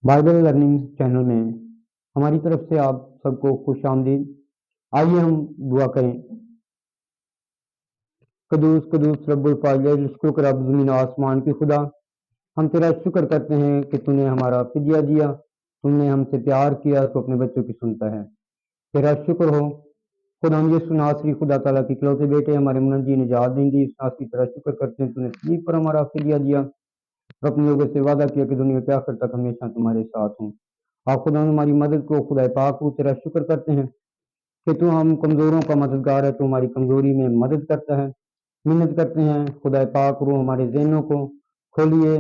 Bible learning channel میں ہماری طرف سے آپ سب کو خوش آمدید۔ آئیے ہم دعا کریں۔ قدوس قدوس رب الفاضل، شکر رب زمین و آسمان کی خدا، ہم تیرا شکر کرتے ہیں کہ تو نے ہمارا فدیہ دیا، تم نے ہم سے پیار کیا تو اپنے بچوں کی سنتا ہے۔ تیرا شکر ہو خدا، ہم یسوع ناصری خدا تعالیٰ کی اکلوتے بیٹے ہمارے منجی نجات دیں گی، اس ناصری تیرا شکر کرتے ہیں تو نے صلیب پر ہمارا فدیہ دیا اور اپنے لوگوں سے وعدہ کیا کہ دنیا کے آخر تک ہمیشہ تمہارے ساتھ ہوں۔ آپ خدا ہماری مدد کو، خدا پاک کو تیرا شکر کرتے ہیں کہ تو ہم کمزوروں کا مددگار ہے، تو ہماری کمزوری میں مدد کرتا ہے۔ محنت کرتے ہیں خدا پاک، رو ہمارے ذہنوں کو کھولیے،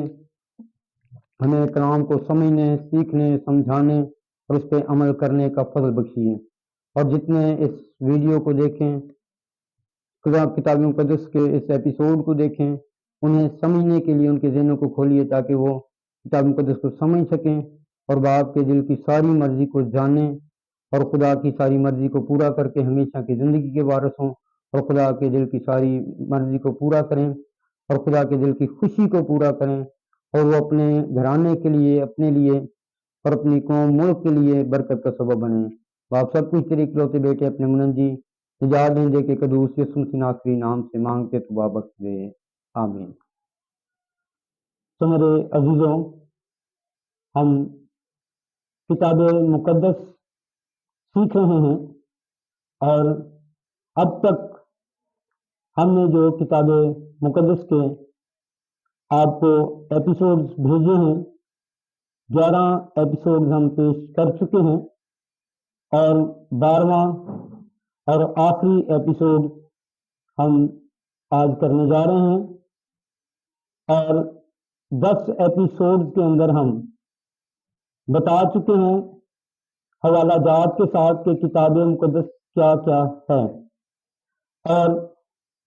ہمیں کلام کو سمجھنے، سیکھنے، سمجھانے اور اس پہ عمل کرنے کا فضل بخشیے۔ اور جتنے اس ویڈیو کو دیکھیں، کتاب مقدس کے اس ایپیسوڈ کو دیکھیں، انہیں سمجھنے کے لیے ان کے ذہنوں کو کھولیے تاکہ وہ کتاب مقدس کو سمجھ سکیں اور باپ کے دل کی ساری مرضی کو جانیں اور خدا کی ساری مرضی کو پورا کر کے ہمیشہ کی زندگی کے وارث ہوں اور خدا کے دل کی ساری مرضی کو پورا کریں اور خدا کے دل کی خوشی کو پورا کریں اور وہ اپنے گھرانے کے لیے، اپنے لیے اور اپنی قوم ملک کے لیے برکت کا سبب بنیں۔ باپ سب کچھ تیرے اکلوتے بیٹے اپنے منجی نجات دیں دے کے قدوس یسوع مسیح ناصری نام سے مانگتے تو بابک دے، آمین۔ تو میرے عزیزوں، ہم کتاب مقدس سیکھ رہے ہیں اور اب تک ہم نے جو کتاب مقدس کے آپ کو ایپیسوڈز بھیجے ہیں، 11 ایپیسوڈز ہم پیش کر چکے ہیں اور 12واں اور آخری ایپیسوڈ ہم آج کرنے جا رہے ہیں، اور 10 ایپیسوڈ کے اندر ہم بتا چکے ہیں حوالہ جات کے ساتھ کہ کتاب مقدس کیا کیا ہے، اور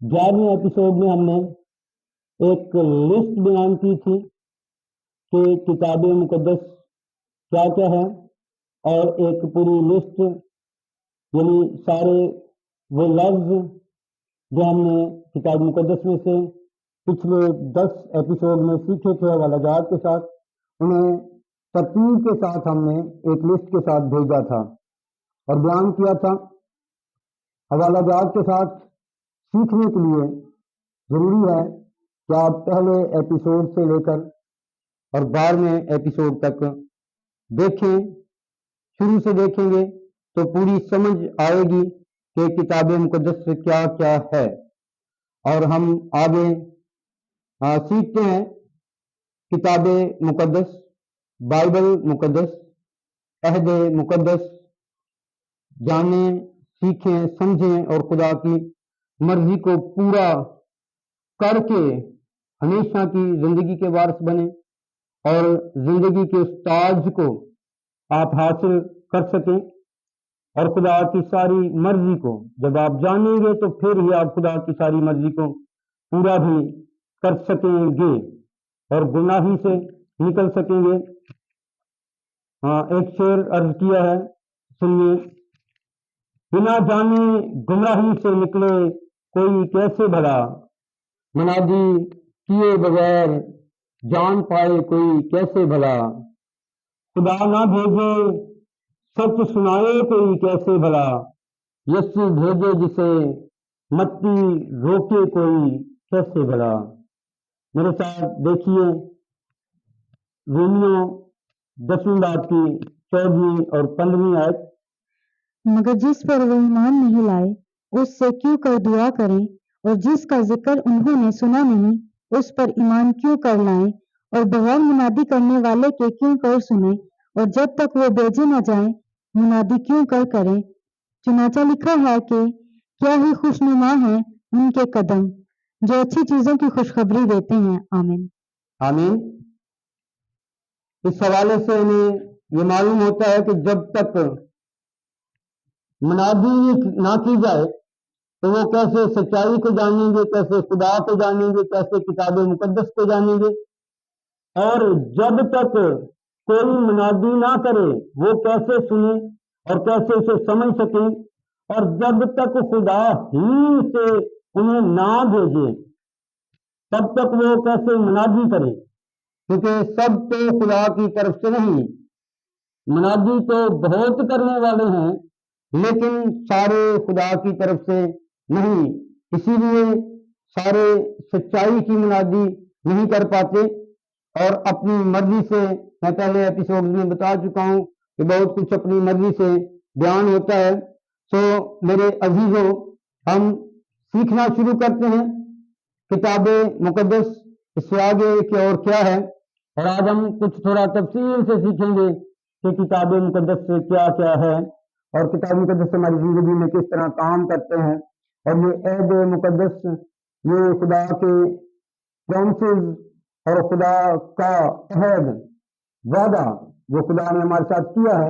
11ویں ایپیسوڈ میں ہم نے ایک لسٹ بیان کی تھی کہ کتاب مقدس کیا کیا ہے، اور ایک پوری لسٹ یعنی سارے وہ لفظ جو ہم نے کتاب مقدس میں سے پچھلے 10 ایپیسوڈ میں سیکھے تھے حوالہ جات کے ساتھ، انہیں ترتیب کے ساتھ ہم نے ایک لسٹ کے ساتھ بھیجا تھا اور بیان کیا تھا۔ حوالہ جات کے ساتھ سیکھنے کے لیے ضروری ہے کہ آپ پہلے ایپیسوڈ سے لے کر اور 12ویں ایپیسوڈ تک دیکھیں، شروع سے دیکھیں گے تو پوری سمجھ آئے گی کہ کتاب مقدس سے کیا کیا ہے، اور ہم آگے سیکھتے ہیں کتاب مقدس، بائبل مقدس، عہد مقدس، جانیں، سیکھیں، سمجھیں اور خدا کی مرضی کو پورا کر کے ہمیشہ کی زندگی کے وارث بنیں اور زندگی کے اس تاج کو آپ حاصل کر سکیں، اور خدا کی ساری مرضی کو جب آپ جانیں گے تو پھر ہی آپ خدا کی ساری مرضی کو پورا بھی کر سکیں گے اور گناہی سے نکل سکیں گے۔ ایک شعر عرض کیا ہے، سنیے: بنا جانے گمراہی سے نکلے کوئی کیسے بھلا، منادی کیے بغیر جان پائے کوئی کیسے بھلا، خدا نہ بھیجے سچ سنائے کوئی کیسے بھلا، یسوع بھیجے جسے متی روکے کوئی کیسے بھلا۔ میرے ساتھ دیکھیے رومیو 10ویں باب کی 14ویں اور 15ویں آیت: مگر جس پر وہ ایمان نہیں لائے اس سے کیوں کر دعا کریں، اور جس کا ذکر انہوں نے سنا نہیں اس پر ایمان کیوں کر لائیں، اور بغیر منادی کرنے والے کے کیوں کر سنیں، اور جب تک وہ بھیجے نہ جائیں منادی کیوں کر کریں۔ چنانچہ لکھا ہے کہ کیا ہی خوشنما ہیں ان کے قدم جو اچھی چیزوں کی خوشخبری دیتے ہیں۔ آمین۔ آمین۔ اس حوالے سے ہمیں یہ معلوم ہوتا ہے کہ جب تک منادی نہ کی جائے تو وہ کیسے سچائی کو جانیں گے، کیسے خدا کو جانیں گے، کیسے کتاب مقدس کو جانیں گے، اور جب تک کوئی منادی نہ کرے وہ کیسے سنیں اور کیسے اسے سمجھ سکیں، اور جب تک خدا ہی سے انہیں نہ بھیجے تب تک وہ کیسے منادی کریں، کیونکہ سب تو خدا کی طرف سے نہیں، منادی تو بہت کرنے والے ہیں لیکن سارے خدا کی طرف سے نہیں، اسی لیے سارے سچائی کی منادی نہیں کر پاتے اور اپنی مرضی سے، میں پہلے ایپیسوڈ میں بتا چکا ہوں کہ بہت کچھ اپنی مرضی سے بیان ہوتا ہے۔ تو میرے عزیزوں، ہم سیکھنا شروع کرتے ہیں کتاب مقدس، اس سے آگے کہ اور کیا ہے، اور آج ہم کچھ تھوڑا تفصیل سے سیکھیں گے کہ کتاب مقدس سے کیا کیا ہے اور کتاب مقدس ہماری زندگی میں کس طرح کام کرتے ہیں، اور یہ عہد مقدس، یہ خدا کے پرومسز اور خدا کا عہد وعدہ جو خدا نے ہمارے ساتھ کیا ہے،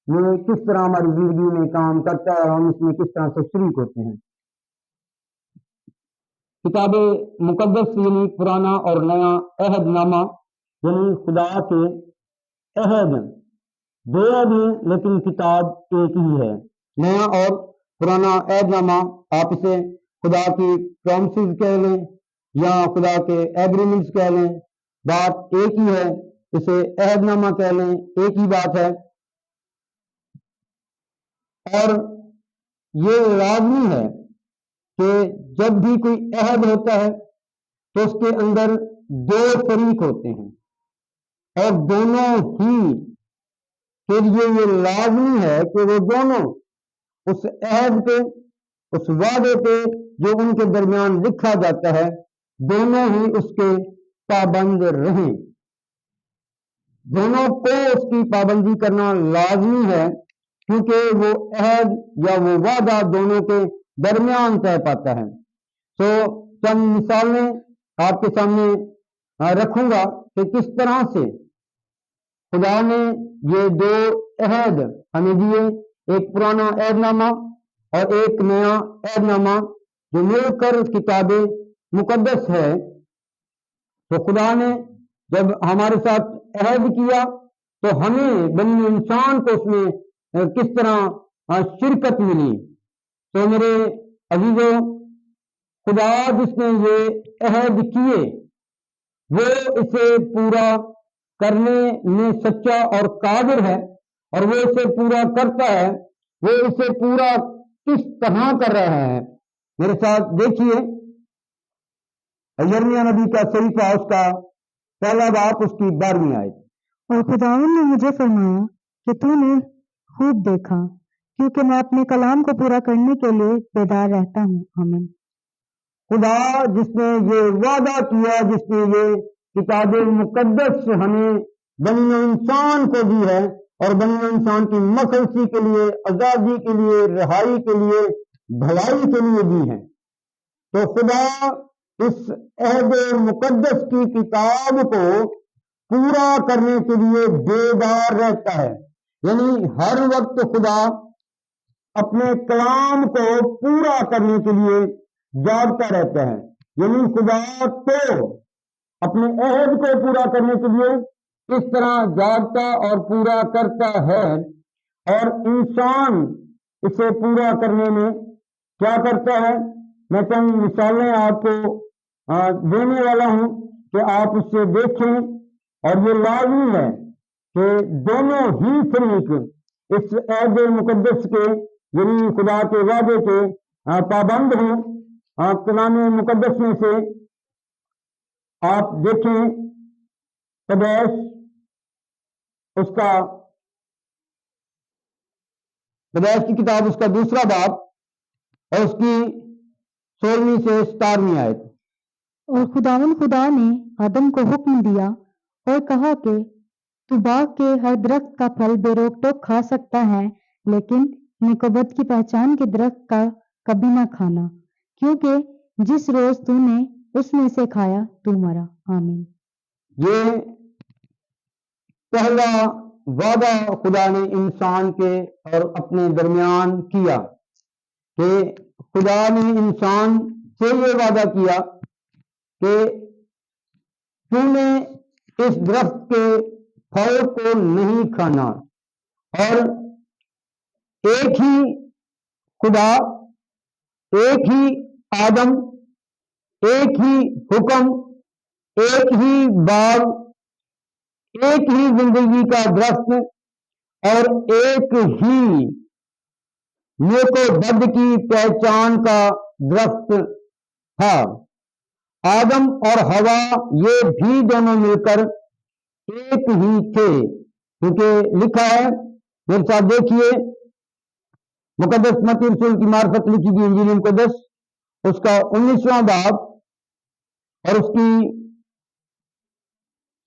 یہ کس طرح ہماری زندگی میں کام کرتا ہے اور ہم اس میں کس طرح سے شریک ہوتے ہیں۔ کتاب مقدس یعنی پرانا اور نیا عہد نامہ، یعنی خدا کے عہد، دو عہد ہیں لیکن کتاب ایک ہی ہے۔ نیا اور پرانا عہد نامہ، آپ اسے خدا کی پرومسز کہہ لیں یا خدا کے ایگریمنٹس کہہ لیں، بات ایک ہی ہے، اسے عہد نامہ کہہ لیں، ایک ہی بات ہے۔ اور یہ لازمی ہے کہ جب بھی کوئی عہد ہوتا ہے تو اس کے اندر دو شریک ہوتے ہیں اور دونوں ہی کے لیے یہ لازمی ہے کہ وہ دونوں اس عہد پہ، اس وعدے پہ جو ان کے درمیان لکھا جاتا ہے، دونوں ہی اس کے پابند رہیں۔ دونوں کو اس کی پابندی کرنا لازمی ہے کیونکہ وہ عہد یا وہ وعدہ دونوں کے درمیان طے پاتا ہے۔ تو چند مثالیں آپ کے سامنے رکھوں گا کہ کس طرح سے خدا نے یہ دو عہد ہمیں دیے، ایک پرانا عہد نامہ اور ایک نیا عہد نامہ جو مل کر کتاب مقدس ہے۔ تو خدا نے جب ہمارے ساتھ عہد کیا تو ہمیں بنی انسان کو اس میں کس طرح شرکت ملی۔ تو میرے عزیزوں، خدا جس نے یہ عہد کیے وہ اسے پورا کرنے میں سچا اور قادر ہے، اور وہ اسے پورا کرتا ہے۔ وہ اسے پورا کس طرح کر رہا ہے، میرے ساتھ دیکھیے یرمیہ نبی کا صحیفہ، اس کا پہلا باب، اس کی 12ویں آیت۔ اور خداوند نے مجھے فرمایا کہ تو نے خوب دیکھا، کیونکہ میں اپنے کلام کو پورا کرنے کے لیے بیدار رہتا ہوں۔ آمین۔ خدا جس نے یہ وعدہ کیا، جس نے یہ کتاب مقدس ہمیں بنی انسان کو دی ہے اور بنی انسان کی مخلصی کے لیے، آزادی کے لیے، رہائی کے لیے، بھلائی کے لیے دی ہے، تو خدا اس عہد مقدس کی کتاب کو پورا کرنے کے لیے بیدار رہتا ہے۔ یعنی ہر وقت خدا اپنے کلام کو پورا کرنے کے لیے جاگتا رہتا ہے۔ یعنی خدا تو اپنے عہد کو پورا کرنے کے لیے اس طرح جاگتا اور پورا کرتا ہے، اور انسان اسے پورا کرنے میں کیا کرتا ہے، میں چند مثالیں آپ کو دینے والا ہوں کہ آپ اس سے دیکھیں، اور یہ لازمی ہے کہ دونوں ہی شریک اس عہد مقدس کے، یعنی خدا کے وعدے کے پابند ہوں۔ کلام مقدس میں سے آپ دیکھیں قدیس، اس کا قدیس کی کتاب، اس کا 2 باب اور اس کی 16ویں سے 17ویں آیت۔ اور خداوند خدا نے آدم کو حکم دیا اور کہا کہ تو باغ کے ہر درخت کا پھل بے روک ٹوک کھا سکتا ہے، لیکن نیک و بد کی پہچان کے درخت کا کبھی نہ کھانا، کیونکہ جس روز تو نے اس میں سے کھایا تو مرا۔ آمین۔ یہ پہلا وعدہ خدا نے انسان کے اور اپنے درمیان کیا کہ خدا نے انسان سے یہ وعدہ کیا کہ تو نے اس درخت کے پھل کو نہیں کھانا، اور ایک ہی خدا، ایک ہی آدم، ایک ہی حکم، ایک ہی باغ، ایک ہی زندگی کا درخت، اور ایک ہی نیک و بد کی پہچان کا درخت تھا۔ آدم اور حوا یہ بھی دونوں مل کر ایک ہی تھے، کیونکہ لکھا ہے، میرے ساتھ دیکھیے، مقدس متی رسول کی معرفت لکھی گئی انجیل مقدس، اس کا 19واں باب اور اس کی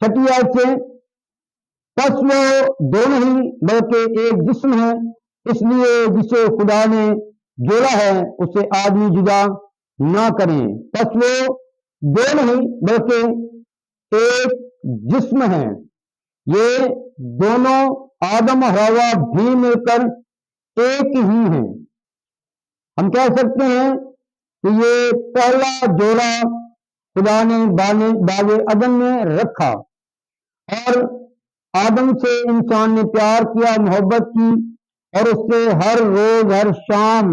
6 آیت سے، پس وہ دونوں ہی بلکہ ایک جسم ہے، اس لیے جسے خدا نے جوڑا ہے اسے آدمی جدا نہ کریں۔ پس وہ دونوں ہی بلکہ ایک جسم ہے، یہ دونوں آدم اور حوا بھی مل کر ایک ہی ہیں۔ ہم کہہ سکتے ہیں کہ یہ پہلا جوڑا خدا نے باغ عدن میں رکھا، اور آدم سے انسان نے پیار کیا، محبت کی، اور اس سے ہر روز ہر شام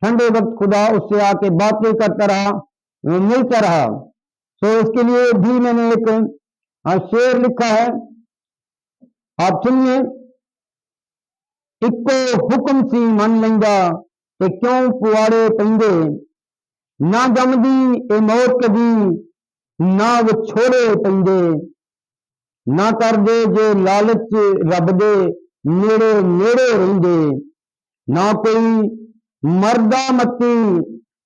ٹھنڈے وقت خدا اس سے آ کے باتیں کرتا رہا، ملتا رہا۔ اس کے لیے بھی میں نے ایک شعر لکھا ہے، آپ سنیے۔ اکو حکم سی من لیندا کہ کیوں پواڑے پیندے، نہ جمدی اے موت کبھی نہ وچھوڑے پیندے، نہ کر دے جے لالچ رب دے نیڑے نیڑے رہندے، نہ کوئی مردہ متی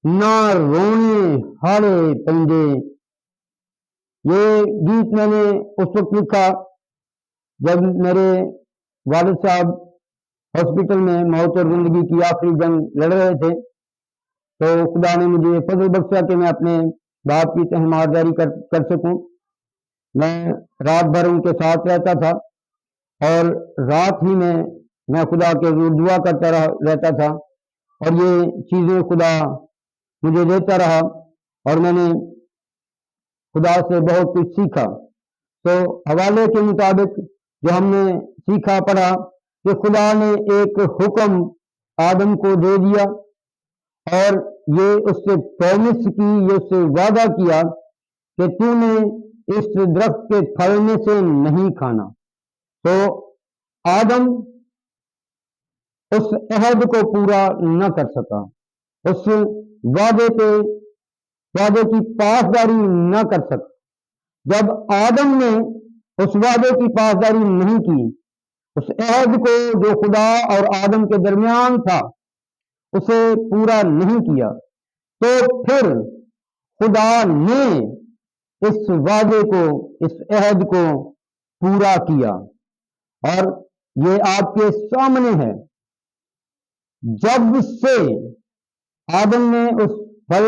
نہ رونے ہاڑے پیندے۔ یہ گیت میں نے اس وقت لکھا جب میرے والد صاحب ہاسپٹل میں موت اور زندگی کی آخری جنگ لڑ رہے تھے، تو خدا نے مجھے فضل بخشا کہ میں اپنے باپ کی تہمارداری کر سکوں۔ میں رات بھر ان کے ساتھ رہتا تھا، اور رات ہی میں خدا کے حضور دعا کرتا رہتا تھا، اور یہ چیزیں خدا مجھے دیتا رہا، اور میں نے خدا سے بہت کچھ سیکھا۔ تو حوالے کے مطابق جو ہم نے سیکھا پڑھا کہ خدا نے ایک حکم آدم کو دے دیا، اور یہ اس سے پرومس کی، یہ اس سے وعدہ کیا کہ تو نے اس درخت کے پھل میں سے نہیں کھانا۔ تو آدم اس عہد کو پورا نہ کر سکا، اس وعدے کی پاسداری نہ کر سکا۔ جب آدم نے اس وعدے کی پاسداری نہیں کی، اس عہد کو جو خدا اور آدم کے درمیان تھا اسے پورا نہیں کیا، تو پھر خدا نے اس وعدے کو، اس عہد کو پورا کیا، اور یہ آپ کے سامنے ہے۔ جب سے آدم نے اس پھل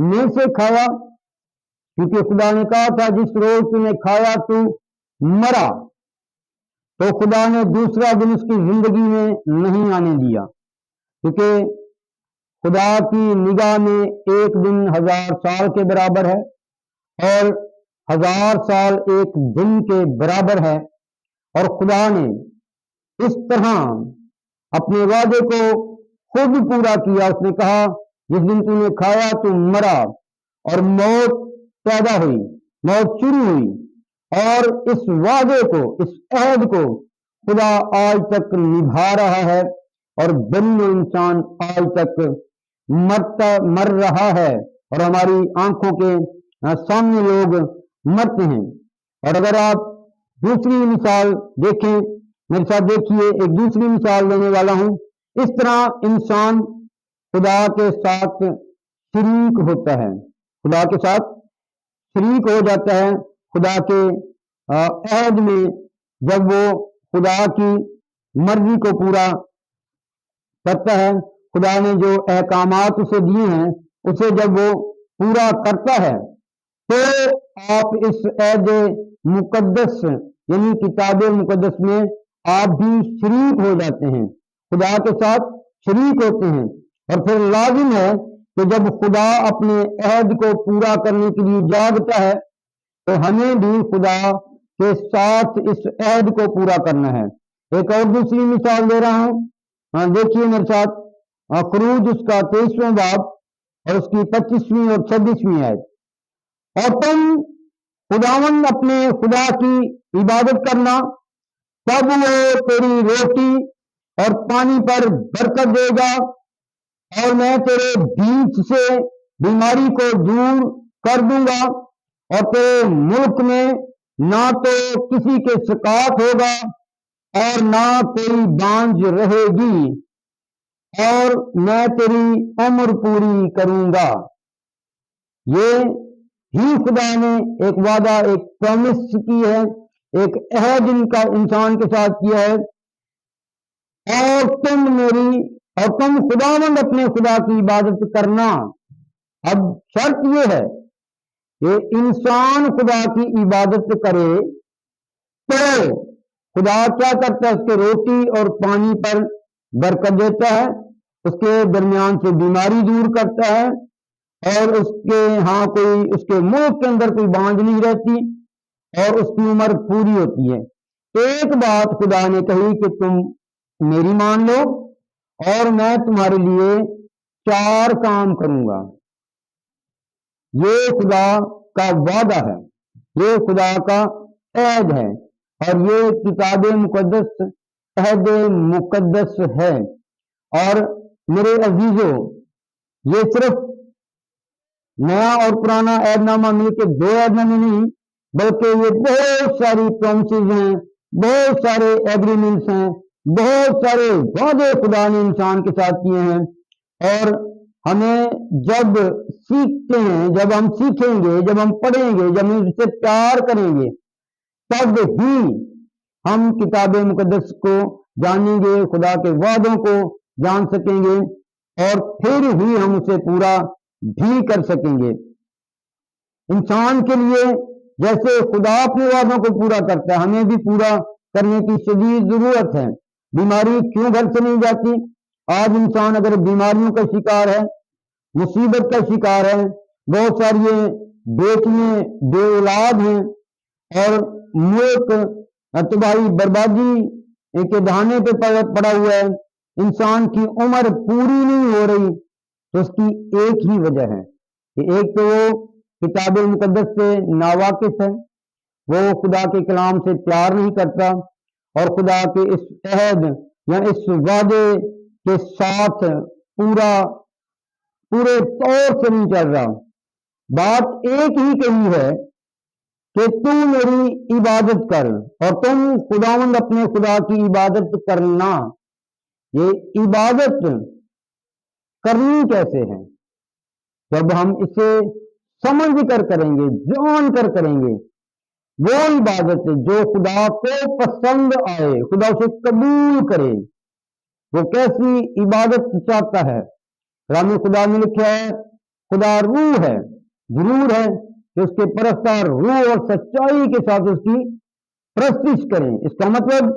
میں سے کھایا، کیونکہ خدا نے کہا تھا جس روز تو نے کھایا تو مرا، تو خدا نے دوسرا دن اس کی زندگی میں نہیں آنے دیا، کیونکہ خدا کی نگاہ میں ایک دن 1000 سال کے برابر ہے، اور 1000 سال ایک دن کے برابر ہے۔ اور خدا نے اس طرح اپنے وعدے کو خود پورا کیا۔ اس نے کہا جس دن تو نے کھایا تو مرا، اور موت پیدا ہوئی، موت شروع ہوئی، اور اس وعدے کو، اس عہد کو خدا آج تک نبھا رہا ہے، اور بنی انسان آج تک مر رہا ہے، اور ہماری آنکھوں کے سامنے لوگ مرتے ہیں۔ اور اگر آپ دوسری مثال دیکھیں، میرے ساتھ دیکھیے، ایک دوسری مثال دینے والا ہوں۔ اس طرح انسان خدا کے ساتھ شریک ہوتا ہے، خدا کے ساتھ شریک ہو جاتا ہے خدا کے عہد میں، جب وہ خدا کی مرضی کو پورا کرتا ہے۔ خدا نے جو احکامات اسے دیے ہیں اسے جب وہ پورا کرتا ہے، تو آپ اس عہد مقدس یعنی کتاب مقدس میں آپ بھی شریک ہو جاتے ہیں، خدا کے ساتھ شریک ہوتے ہیں۔ اور پھر لازم ہے کہ جب خدا اپنے عہد کو پورا کرنے کے لیے جاگتا ہے، تو ہمیں بھی خدا کے ساتھ اس عہد کو پورا کرنا ہے۔ ایک اور دوسری مثال دے رہا ہوں، دیکھیے میرے ساتھ خروج اس کا 23واں باب اور اس کی 25ویں اور 26ویں آیت۔ اور تم خداوند اپنے خدا کی عبادت کرنا تب وہ تیری روٹی اور پانی پر برکت دے گا، اور میں تیرے بیچ سے بیماری کو دور کر دوں گا، اور تیرے ملک میں نہ تو کسی کے سکاط ہوگا اور نہ کوئی بانجھ رہے گی، اور میں تیری عمر پوری کروں گا۔ یہ ہی خدا نے ایک وعدہ، ایک پرومس کی ہے، ایک عہد ان کا انسان کے ساتھ کیا ہے۔ اور تم خداوند اپنے خدا کی عبادت کرنا۔ اب شرط یہ ہے کہ انسان خدا کی عبادت کرے تو خدا کیا کرتا ہے؟ اس کے روٹی اور پانی پر برکت دیتا ہے، اس کے درمیان سے بیماری دور کرتا ہے، اور اس کے ملک کے اندر کوئی بانجھ نہیں رہتی، اور اس کی عمر پوری ہوتی ہے۔ ایک بات خدا نے کہی کہ تم میری مان لو اور میں تمہارے لیے 4 کام کروں گا۔ یہ خدا کا وعدہ ہے، یہ خدا کا عہد ہے، اور یہ کتاب مقدس عہد مقدس ہے۔ اور میرے عزیزو، یہ صرف نیا اور پرانا عہد نامہ مل کے 2 عہد نامے نہیں، بلکہ یہ بہت ساری پرومسز ہیں، بہت سارے ایگریمنٹس ہیں، بہت سارے وعدے خدا نے انسان کے ساتھ کیے ہیں۔ اور ہمیں جب سیکھتے ہیں، جب ہم سیکھیں گے، جب ہم پڑھیں گے، جب ہم اس سے پیار کریں گے، تب ہی ہم کتاب مقدس کو جانیں گے، خدا کے وعدوں کو جان سکیں گے، اور پھر ہی ہم اسے پورا بھی کر سکیں گے۔ انسان کے لیے جیسے خدا اپنے وعدوں کو پورا کرتا ہے، ہمیں بھی پورا کرنے کی شدید ضرورت ہے۔ بیماری کیوں گھر سے نہیں جاتی؟ آج انسان اگر بیماریوں کا شکار ہے، مصیبت کا شکار ہے، بہت ساری بیٹیاں بے اولاد ہیں، اور ملک تباہی بربادی کے دہانے پہ پڑا ہوا ہے، انسان کی عمر پوری نہیں ہو رہی، تو اس کی ایک ہی وجہ ہے کہ ایک تو وہ کتاب مقدس سے ناواقف ہے، وہ خدا کے کلام سے پیار نہیں کرتا، اور خدا کے اس عہد یا اس وعدے کے ساتھ پورے طور سے نہیں چل رہا۔ بات ایک ہی کہی ہے کہ تم میری عبادت کر، اور تم خداوند اپنے خدا کی عبادت کرنا۔ یہ عبادت کرنی کیسے ہے؟ جب ہم اسے سمجھ کر کریں گے، جان کر کریں گے، وہ عبادت جو خدا کو پسند آئے، خدا اسے قبول کرے۔ وہ کیسی عبادت چاہتا ہے؟ کلام خدا میں لکھا ہے خدا روح ہے، ضرور ہے کہ اس کے پرستار روح اور سچائی کے ساتھ اس کی پرستش کریں۔ اس کا مطلب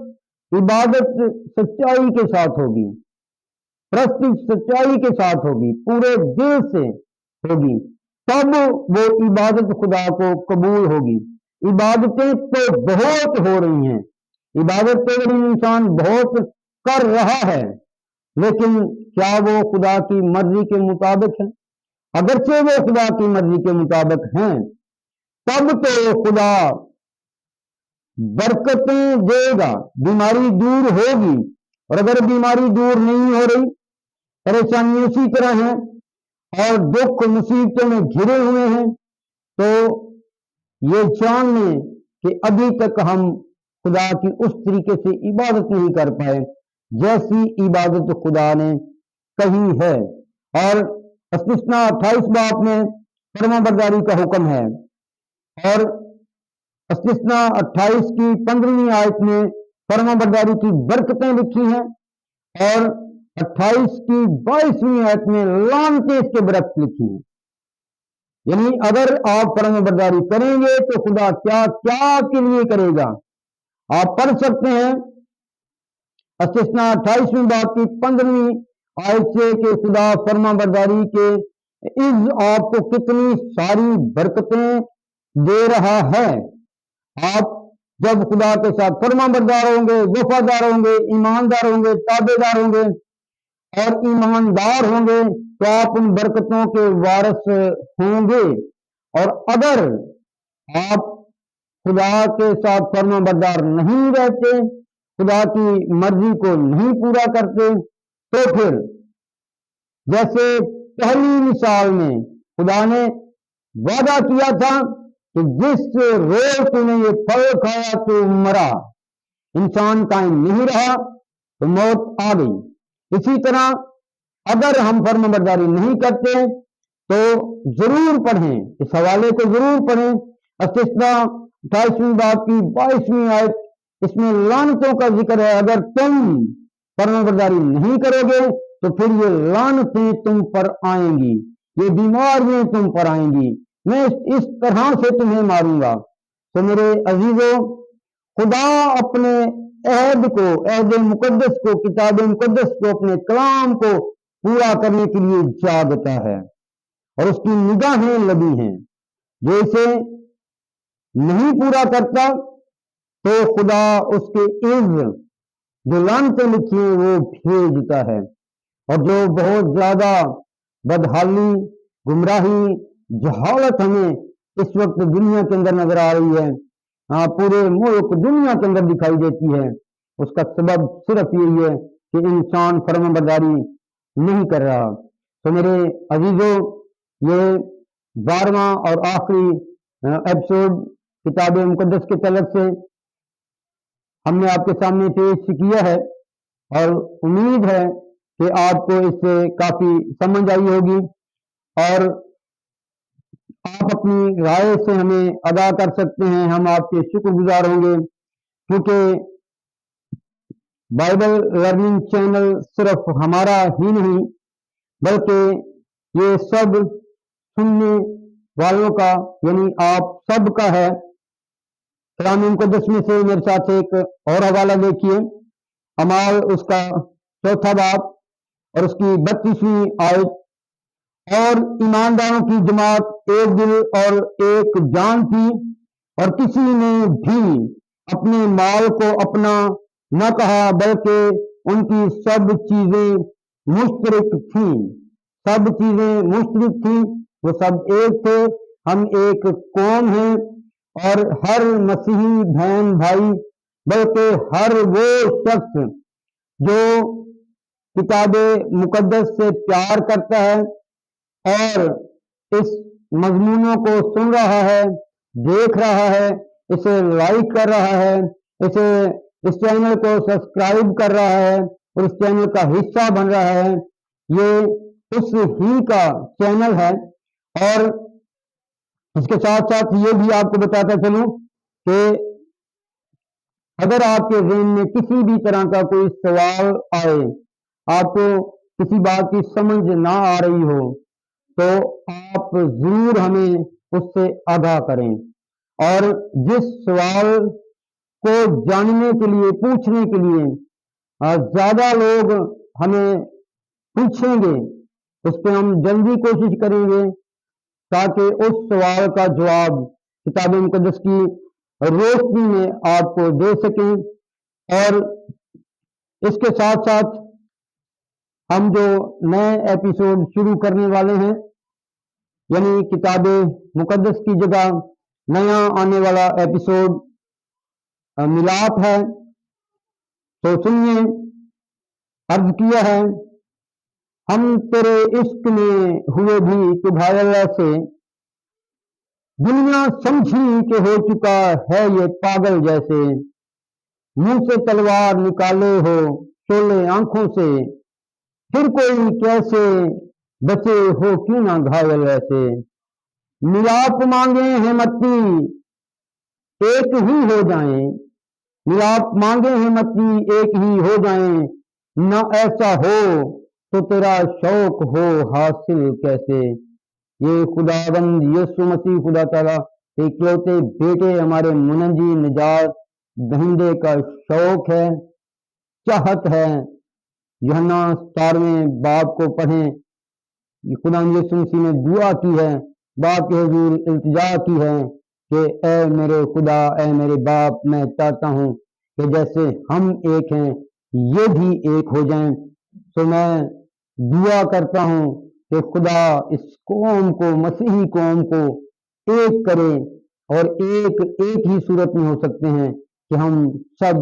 عبادت سچائی کے ساتھ ہوگی، پرستش سچائی کے ساتھ ہوگی، پورے دل سے ہوگی، تب وہ عبادت خدا کو قبول ہوگی۔ عبادتیں تو بہت ہو رہی ہیں، عبادت تو انسان بہت کر رہا ہے، لیکن کیا وہ خدا کی مرضی کے مطابق ہے؟ اگرچہ وہ خدا کی مرضی کے مطابق ہیں، تب تو خدا برکتیں دے گا، بیماری دور ہوگی۔ اور اگر بیماری دور نہیں ہو رہی، پریشانی اسی طرح ہیں، اور دکھ مصیبتوں میں گھرے ہوئے ہیں، تو یہ جان لیں کہ ابھی تک ہم خدا کی اس طریقے سے عبادت نہیں کر پائے جیسی عبادت خدا نے کہی ہے۔ اور استثنا 28 باب میں فرما برداری کا حکم ہے، اور استثنا 28 کی 15ویں آیت میں فرما برداری کی برکتیں لکھی ہیں، اور 28 کی 22ویں آیت میں لعنتیں اس کے برعکس لکھی ہیں۔ یعنی اگر آپ فرما برداری کریں گے تو خدا کیا کیا کے لیے کرے گا؟ آپ پڑھ سکتے ہیں استثنا 28ویں باب کی 15ویں آیت سے کہ خدا فرما برداری کے آپ کو کتنی ساری برکتیں دے رہا ہے۔ آپ جب خدا کے ساتھ فرما بردار ہوں گے، وفادار ہوں گے، ایماندار ہوں گے، تابع دار ہوں گے اور ایماندار ہوں گے، تو آپ ان برکتوں کے وارث ہوں گے۔ اور اگر آپ خدا کے ساتھ فرما بردار نہیں رہتے، خدا کی مرضی کو نہیں پورا کرتے، تو پھر جیسے پہلی مثال میں خدا نے وعدہ کیا تھا کہ جس روز تو نے یہ پھل کھایا تو مرا، انسان قائم نہیں رہا تو موت آ گئی۔ اسی طرح اگر ہم فرمانبرداری نہیں کرتے تو ضرور پڑھیں، اس حوالے کو ضرور پڑھیں، استثنا 28ویں باب کی 22ویں آیت، اس میں لعنتوں کا ذکر ہے۔ اگر تم فرمانبرداری نہیں کرو گے تو پھر یہ لعنتیں تم پر آئیں گی، یہ بیماریاں تم پر آئیں گی، میں اس طرح سے تمہیں ماروں گا۔ تو میرے عزیزوں، خدا اپنے عہد کو، عہد مقدس کو، کتاب مقدس کو، اپنے کلام کو پورا کرنے کے لیے جاگتا ہے، اور اس کی نگاہیں لگی ہیں۔ جو اسے نہیں پورا کرتا تو خدا اس کے عز جو لعنتیں لکھی ہیں وہ بھیجتا ہے، اور جو بہت زیادہ بدحالی، گمراہی، جہالت ہمیں اس وقت دنیا کے اندر نظر آ رہی ہے، پورے ملک دنیا کے اندر دکھائی دیتی ہے، اس کا سبب صرف یہی ہے کہ انسان فرمانبرداری نہیں کر رہا۔ تو میرے عزیزوں، یہ 12واں اور آخری ایپیسوڈ کتاب مقدس کے تعلق سے ہم نے آپ کے سامنے پیش کیا ہے، اور امید ہے کہ آپ کو اس سے کافی سمجھ آئی ہوگی، اور آپ اپنی رائے سے ہمیں آگاہ کر سکتے ہیں، ہم آپ کے شکر گزار ہوں گے، کیونکہ بائبل لرننگ چینل صرف ہمارا ہی نہیں بلکہ یہ سب سننے والوں کا، یعنی آپ سب کا ہے۔ کلام مقدس میں سے میرے ساتھ ایک اور حوالہ دیکھیے، اعمال اس کا 4 باب اور اس کی 32ویں آیت، اور ایمانداروں کی جماعت ایک دل اور ایک جان تھی، اور کسی نے بھی اپنے مال کو اپنا نہ کہا، بلکہ ان کی سب چیزیں مشترک تھیں۔ سب چیزیں مشترک تھیں، وہ سب ایک تھے، ہم ایک قوم ہیں، اور ہر مسیحی بہن بھائی، بلکہ ہر وہ شخص جو کتاب مقدس سے پیار کرتا ہے اور اس مضمونوں کو سن رہا ہے، دیکھ رہا ہے، اسے لائک کر رہا ہے، اس چینل کو سبسکرائب کر رہا ہے اور اس چینل کا حصہ بن رہا ہے، یہ اس ہی کا چینل ہے۔ اور اس کے ساتھ ساتھ یہ بھی آپ کو بتاتا چلوں کہ اگر آپ کے ذہن میں کسی بھی طرح کا کوئی سوال آئے، آپ کو کسی بات کی سمجھ نہ آ رہی ہو، تو آپ ضرور ہمیں اس سے آگاہ کریں، اور جس سوال کو جاننے کے لیے، پوچھنے کے لیے زیادہ لوگ ہمیں پوچھیں گے، اس پہ ہم جلدی کوشش کریں گے تاکہ اس سوال کا جواب کتاب مقدس کی روشنی میں آپ کو دے سکیں۔ اور اس کے ساتھ ساتھ ہم جو نئے ایپیسوڈ شروع کرنے والے ہیں، یعنی کتاب مقدس کی جگہ نیا آنے والا ایپیسوڈ ملاپ ہے، تو سنیے، عرض کیا ہے، ہم تیرے عشق میں ہوئے بھی تو گھائل ایسے، دنیا سمجھی کہ ہو چکا ہے یہ پاگل جیسے، منہ سے تلوار نکالے ہو شعلے آنکھوں سے، پھر کوئی کیسے بچے ہو کیوں نہ گھائل ایسے، ملاپ مانگے ہیں متی ایک ہی ہو جائیں، ملاپ مانگے ہیں متی ایک ہی ہو جائیں، نہ ایسا ہو تو تیرا شوق ہو حاصل کیسے۔ یہ خداوند یسوع مسیح خدا تعالیٰ اکلوتے بیٹے ہمارے منجی نجات دہندے کا شوق ہے، چاہت ہے۔ یوحنا 17ویں باب کو پڑھیں، خدا یسوع مسیح نے دعا کی ہے، باپ کے حضور التجا کی ہے کہ اے میرے خدا، اے میرے باپ، میں چاہتا ہوں کہ جیسے ہم ایک ہیں یہ بھی ایک ہو جائیں۔ تو میں دعا کرتا ہوں کہ خدا اس قوم کو، مسیحی قوم کو ایک کرے، اور ایک ہی صورت میں ہو سکتے ہیں کہ ہم سب